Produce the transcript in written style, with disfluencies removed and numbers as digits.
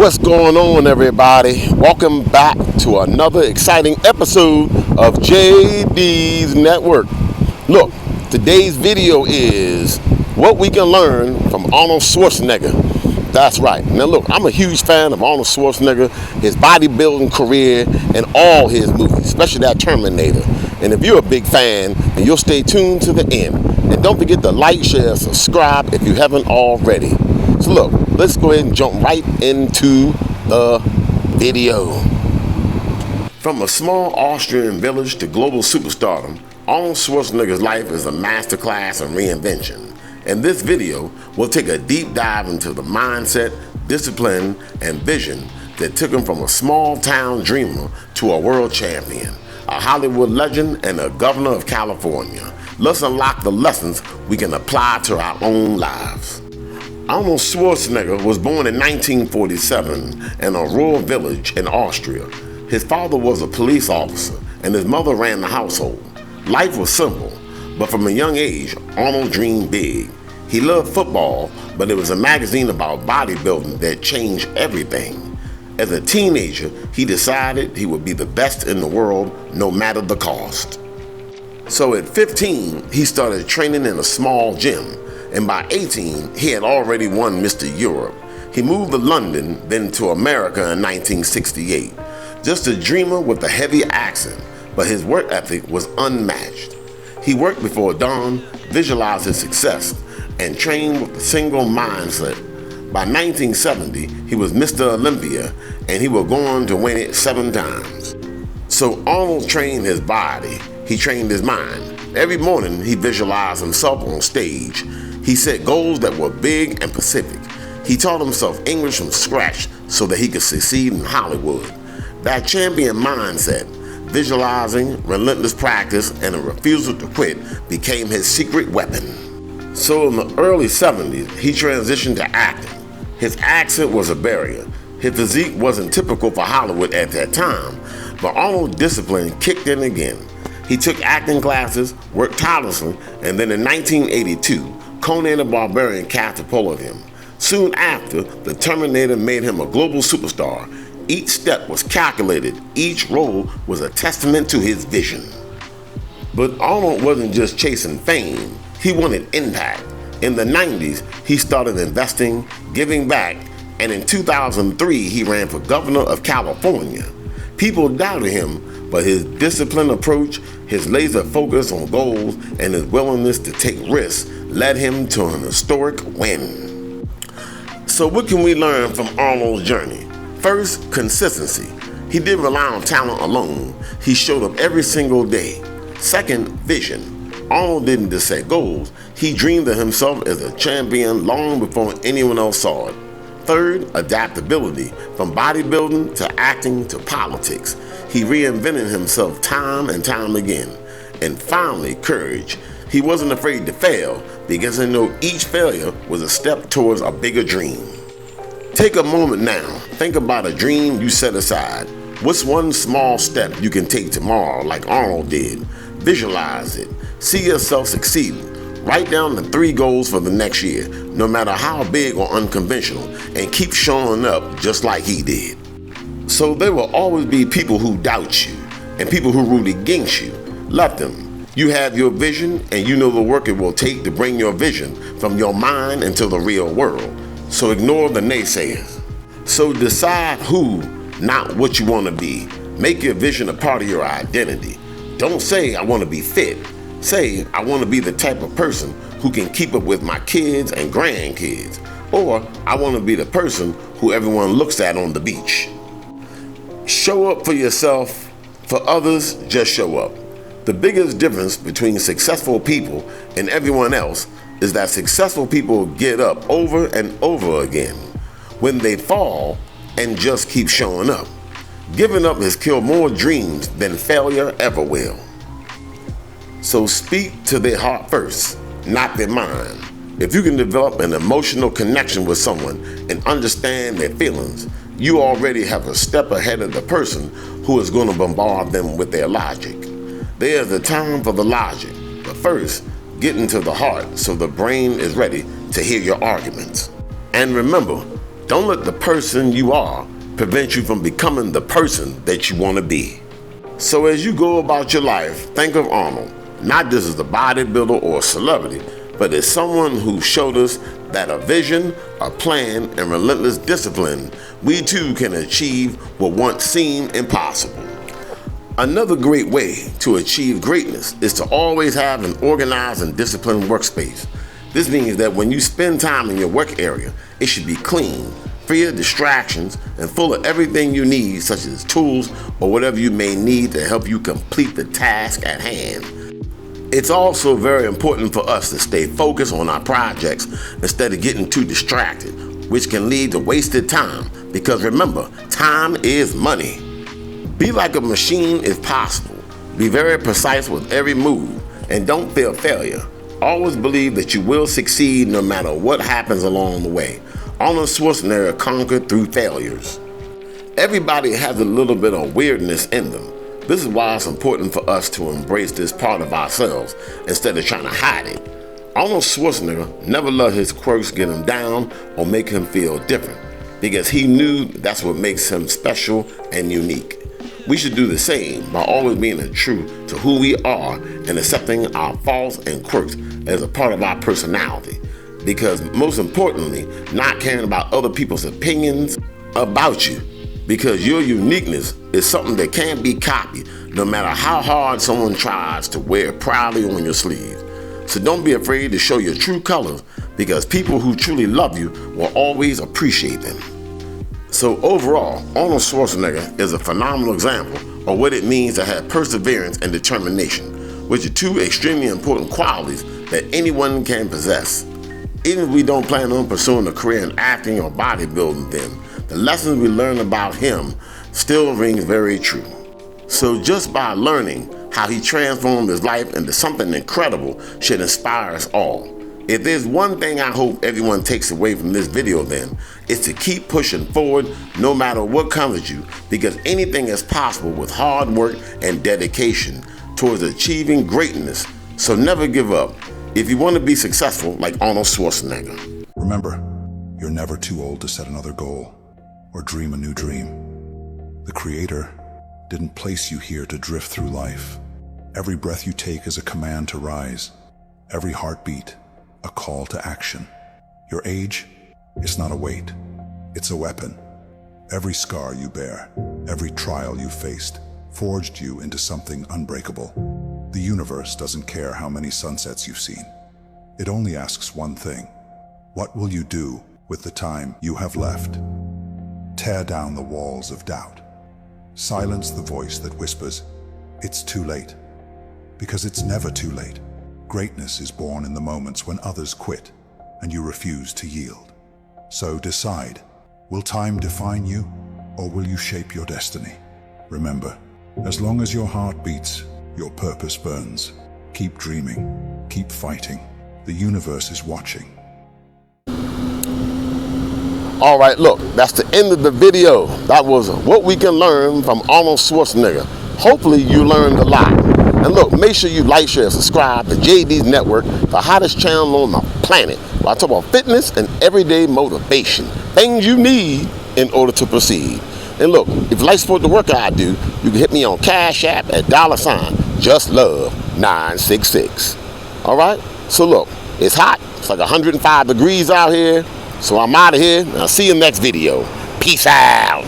What's going on, everybody? Welcome back to another exciting episode of JD's Network. Look, today's video is what we can learn from Arnold Schwarzenegger. That's right. Now look, I'm a huge fan of Arnold Schwarzenegger, his bodybuilding career, and all his movies, especially that Terminator. And if you're a big fan, then you'll stay tuned to the end. And don't forget to like, share, subscribe if you haven't already. So look, let's go ahead and jump right into the video. From a small Austrian village to global superstardom, Arnold Schwarzenegger's life is a masterclass in reinvention. In this video, we'll take a deep dive into the mindset, discipline, and vision that took him from a small town dreamer to a world champion, a Hollywood legend, and a governor of California. Let's unlock the lessons we can apply to our own lives. Arnold Schwarzenegger was born in 1947 in a rural village in Austria. His father was a police officer and his mother ran the household. Life was simple, but from a young age, Arnold dreamed big. He loved football, but it was a magazine about bodybuilding that changed everything. As a teenager, he decided he would be the best in the world, no matter the cost. So at 15, he started training in a small gym. And by 18, he had already won Mr. Europe. He moved to London, then to America in 1968. Just a dreamer with a heavy accent, but his work ethic was unmatched. He worked before dawn, visualized his success, and trained with a single mindset. By 1970, he was Mr. Olympia, and he would go on to win it 7 times. So Arnold trained his body, he trained his mind. Every morning, he visualized himself on stage. He set goals that were big and specific. He taught himself English from scratch so that he could succeed in Hollywood. That champion mindset, visualizing, relentless practice, and a refusal to quit became his secret weapon. So in the early 70s, he transitioned to acting. His accent was a barrier. His physique wasn't typical for Hollywood at that time, but Arnold's discipline kicked in again. He took acting classes, worked tirelessly, and then in 1982, Conan the Barbarian catapulted him. Soon after, the Terminator made him a global superstar. Each step was calculated. Each role was a testament to his vision. But Arnold wasn't just chasing fame. He wanted impact. In the 90s, he started investing, giving back, and in 2003, he ran for governor of California. People doubted him, but his disciplined approach, his laser focus on goals, and his willingness to take risks led him to an historic win. So what can we learn from Arnold's journey? First, consistency. He didn't rely on talent alone. He showed up every single day. Second, vision. Arnold didn't just set goals. He dreamed of himself as a champion long before anyone else saw it. Third, adaptability. From bodybuilding to acting to politics, he reinvented himself time and time again. And finally, courage. He wasn't afraid to fail because he knew each failure was a step towards a bigger dream. Take a moment now. Think about a dream you set aside. What's one small step you can take tomorrow like Arnold did? Visualize it. See yourself succeeding. Write down the 3 goals for the next year, no matter how big or unconventional, and keep showing up just like he did. So there will always be people who doubt you and people who root against you. Let them. You have your vision and you know the work it will take to bring your vision from your mind into the real world. So ignore the naysayers. So decide who, not what you want to be. Make your vision a part of your identity. Don't say, I want to be fit. Say, I want to be the type of person who can keep up with my kids and grandkids. Or, I want to be the person who everyone looks at on the beach. Show up for yourself. For others, just show up. The biggest difference between successful people and everyone else is that successful people get up over and over again when they fall and just keep showing up. Giving up has killed more dreams than failure ever will. So speak to their heart first, not their mind. If you can develop an emotional connection with someone and understand their feelings, you already have a step ahead of the person who is going to bombard them with their logic. There's a time for the logic, but first, get into the heart so the brain is ready to hear your arguments. And remember, Don't let the person you are prevent you from becoming the person that you want to be. So as you go about your life, think of Arnold, not just as a bodybuilder or a celebrity, but as someone who showed us that a vision, a plan, and relentless discipline, we too can achieve what once seemed impossible. Another great way to achieve greatness is to always have an organized and disciplined workspace. This means that when you spend time in your work area, it should be clean, free of distractions, and full of everything you need, such as tools or whatever you may need to help you complete the task at hand. It's also very important for us to stay focused on our projects instead of getting too distracted, which can lead to wasted time, because remember, time is money. Be like a machine if possible. Be very precise with every move, and don't fear failure. Always believe that you will succeed no matter what happens along the way. Arnold Schwarzenegger conquered through failures. Everybody has a little bit of weirdness in them. This is why it's important for us to embrace this part of ourselves instead of trying to hide it. Arnold Schwarzenegger never let his quirks get him down or make him feel different, because he knew that's what makes him special and unique. We should do the same by always being true to who we are and accepting our faults and quirks as a part of our personality. Because most importantly, not caring about other people's opinions about you. Because your uniqueness is something that can't be copied, no matter how hard someone tries to wear it proudly on your sleeve. So don't be afraid to show your true colors, because people who truly love you will always appreciate them. So overall, Arnold Schwarzenegger is a phenomenal example of what it means to have perseverance and determination, which are two extremely important qualities that anyone can possess. Even if we don't plan on pursuing a career in acting or bodybuilding, then the lessons we learn about him still rings very true. So just by learning how he transformed his life into something incredible should inspire us all. If there's one thing I hope everyone takes away from this video, then it's to keep pushing forward no matter what comes at you, because anything is possible with hard work and dedication towards achieving greatness. So never give up if you want to be successful like Arnold Schwarzenegger. Remember, you're never too old to set another goal or dream a new dream. The Creator didn't place you here to drift through life. Every breath you take is a command to rise. Every heartbeat, a call to action. Your age is not a weight, it's a weapon. Every scar you bear, every trial you faced, forged you into something unbreakable. The universe doesn't care how many sunsets you've seen. It only asks one thing. What will you do with the time you have left? Tear down the walls of doubt. Silence the voice that whispers, "It's too late." Because it's never too late. Greatness is born in the moments when others quit and you refuse to yield. So decide, will time define you, or will you shape your destiny? Remember, as long as your heart beats, your purpose burns. Keep dreaming, keep fighting. The universe is watching. All right, look, that's the end of the video. That was what we can learn from Arnold Schwarzenegger. Hopefully you learned a lot. And look, make sure you like, share, and subscribe to JD's Network, the hottest channel on the planet, where I talk about fitness and everyday motivation, things you need in order to proceed. And look, if you like support the work I do, you can hit me on Cash App at $JustLove966. All right? So look, it's hot. It's like 105 degrees out here. So I'm out of here, and I'll see you next video. Peace out.